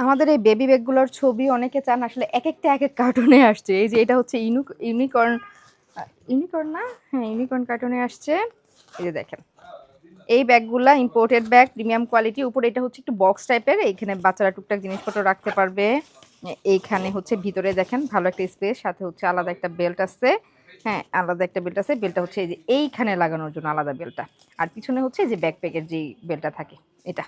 আমাদের এই বেবি ব্যাগগুলোর ছবি অনেকে চান, আসলে এক একটা এক এক কার্টুনে আসছে। এই যে এটা হচ্ছে ইউনিকর্ন, ইউনিকর্ন না, হ্যাঁ ইউনিকর্ন কার্টুনে আসছে। এই যে দেখেন এই ব্যাগগুলা ইম্পোর্টেড ব্যাগ, প্রিমিয়াম কোয়ালিটি। উপরে এটা হচ্ছে একটু বক্স টাইপের, এইখানে বাচ্চারা টুকটাক জিনিসপত্র রাখতে পারবে। এইখানে হচ্ছে ভিতরে দেখেন ভালো একটা স্পেস, সাথে হচ্ছে আলাদা একটা বেল্ট আছে। হ্যাঁ আলাদা একটা বেল্ট আছে, বেল্টটা হচ্ছে এই যে এইখানে লাগানোর জন্য আলাদা বেল্টটা। আর পিছনে হচ্ছে এই যে ব্যাকপ্যাকের যে বেল্টটা থাকে এটা।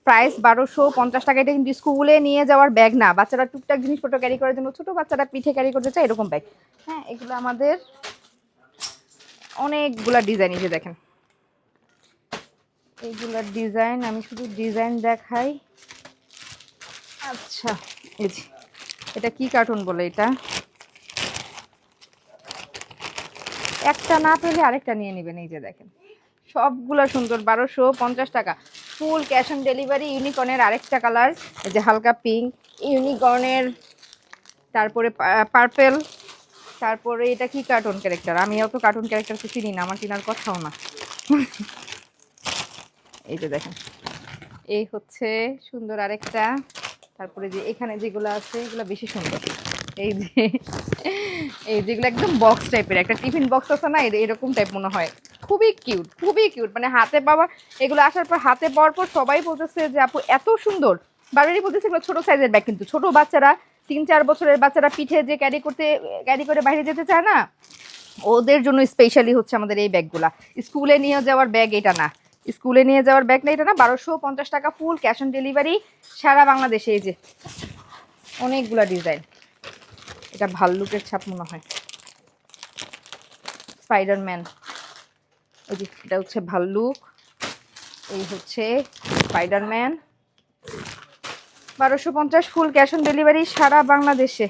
প্রাইস 1250 টাকা। এটা কিন্তু স্কুলে নিয়ে যাওয়ার ব্যাগ না, বাচ্চারা টুকটাক জিনিসপত্র ক্যারি করার জন্য, ছোট বাচ্চারা পিঠে ক্যারি করতে চায় এরকম ব্যাগ। হ্যাঁ এগুলো আমাদের অনেকগুলা ডিজাইন, এই যে দেখেন এইগুলোর ডিজাইন, আমি শুধু ডিজাইন দেখাই। আচ্ছা এই যে এটা কি কার্টুন বলে, এটা একটা না পেলে আরেকটা নিয়ে নেবেন। এই যে দেখেন সবগুলা সুন্দর, 1250 টাকা ফুল ক্যাশ অন ডেলিভারি। ইউনিকর্নের আরেকটা কালার, এই যে হালকা পিঙ্ক, ইউনিকর্নের, তারপরে পার্পেল, তারপরে এটা কি কার্টুন ক্যারেক্টার, আমি অত কার্টুন ক্যারেক্টার তো চিনি না, আমার চিনার কথাও না। এই যে দেখেন এই হচ্ছে সুন্দর আরেকটা। তারপরে যে এখানে যেগুলো আছে এগুলো বেশি সুন্দর। এই যে এই যেগুলো একদম বক্স টাইপের, একটা টিফিন বক্স আছে না, এরকম টাইপ মনে হয়। খুবই কিউট, খুবই কিউট, মানে হাতে পাওয়া, এগুলো আসার পর হাতে পাওয়ার পর সবাই বলতেছে যে আপু এত সুন্দর। বারবারই বলতেছে এগুলো ছোট সাইজের ব্যাগ, কিন্তু ছোট বাচ্চারা 3-4 বছরের বাচ্চারা পিঠে যে ক্যারি করে বাইরে যেতে চায় না, ওদের জন্য স্পেশালি হচ্ছে আমাদের এই ব্যাগগুলা। স্কুলে নিয়ে যাওয়ার ব্যাগ এটা না, স্কুলে নিয়ে যাওয়ার ব্যাগ না এটা না। 1250 টাকা ফুল ক্যাশ অন ডেলিভারি সারা বাংলাদেশে। এই যে অনেকগুলা ডিজাইন, এটা ভাল্লুকের ছাপ মনে হয়, স্পাইডারম্যান। এই যে এটা হচ্ছে ভাল্লুক, এই হচ্ছে Spiderman. 1250 full cash on delivery সারা বাংলাদেশে।